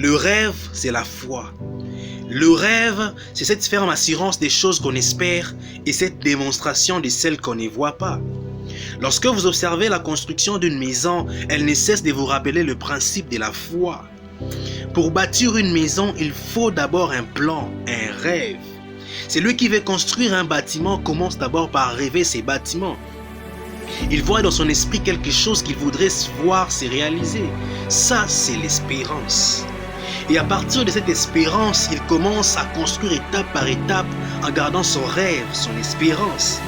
Le rêve, c'est la foi. Le rêve, c'est cette ferme assurance des choses qu'on espère et cette démonstration de celles qu'on ne voit pas. Lorsque vous observez la construction d'une maison, elle ne cesse de vous rappeler le principe de la foi. Pour bâtir une maison, il faut d'abord un plan, un rêve. Celui qui veut construire un bâtiment commence d'abord par rêver ses bâtiments. Il voit dans son esprit quelque chose qu'il voudrait voir se réaliser. Ça, c'est l'espérance. Et à partir de cette espérance, il commence à construire étape par étape en gardant son rêve, son espérance.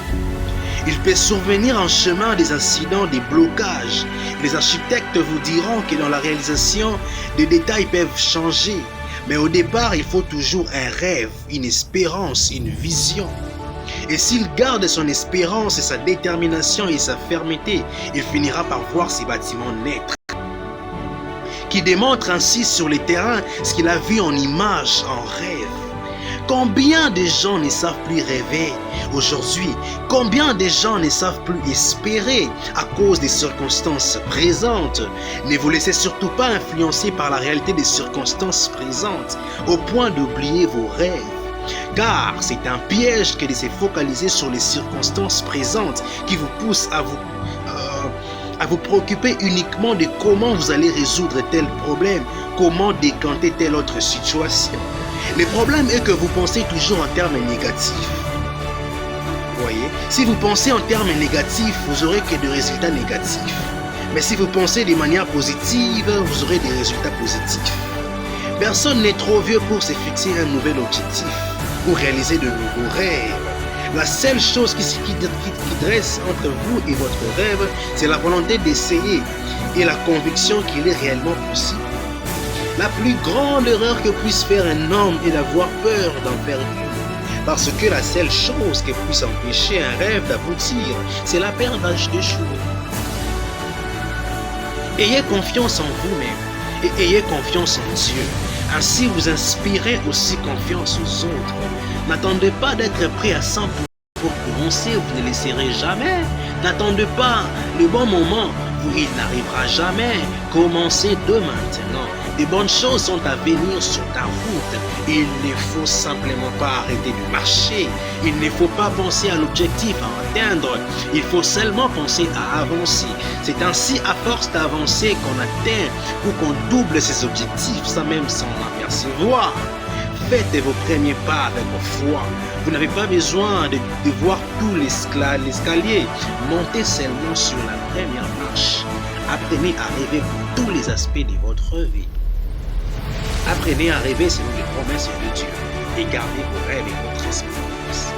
Il peut survenir en chemin des incidents, des blocages. Les architectes vous diront que dans la réalisation, des détails peuvent changer. Mais au départ, il faut toujours un rêve, une espérance, une vision. Et s'il garde son espérance et sa détermination et sa fermeté, il finira par voir ses bâtiments naître. Qui démontre ainsi sur le terrain ce qu'il a vu en image, en rêve. Combien de gens ne savent plus rêver aujourd'hui? Combien de gens ne savent plus espérer à cause des circonstances présentes? Ne vous laissez surtout pas influencer par la réalité des circonstances présentes au point d'oublier vos rêves. Car c'est un piège que de se focaliser sur les circonstances présentes qui vous pousse à vous préoccuper uniquement de comment vous allez résoudre tel problème, comment décanter telle autre situation. Le problème est que vous pensez toujours en termes négatifs. Voyez, si vous pensez en termes négatifs, vous aurez que des résultats négatifs. Mais si vous pensez de manière positive, vous aurez des résultats positifs. Personne n'est trop vieux pour se fixer un nouvel objectif ou réaliser de nouveaux rêves. La seule chose qui dresse entre vous et votre rêve, c'est la volonté d'essayer et la conviction qu'il est réellement possible. La plus grande erreur que puisse faire un homme est d'avoir peur d'en faire une. Parce que la seule chose qui puisse empêcher un rêve d'aboutir, c'est la peur d'échouer. Ayez confiance en vous-même et ayez confiance en Dieu. Ainsi vous inspirez aussi confiance aux autres. N'attendez pas d'être prêt à 100% pour commencer, vous ne le serez jamais. N'attendez pas le bon moment, il n'arrivera jamais. Commencez de maintenant. Des bonnes choses sont à venir sur ta route. Il ne faut simplement pas arrêter de marcher. Il ne faut pas penser à l'objectif à atteindre. Il faut seulement penser à avancer. C'est ainsi à force d'avancer qu'on atteint ou qu'on double ses objectifs sans même s'en apercevoir. Faites vos premiers pas avec foi. Vous n'avez pas besoin de voir tout l'escalier. Montez seulement sur la première marche. Apprenez à rêver pour tous les aspects de votre vie. Apprenez à rêver selon les promesses de Dieu et gardez vos rêves et votre espérance.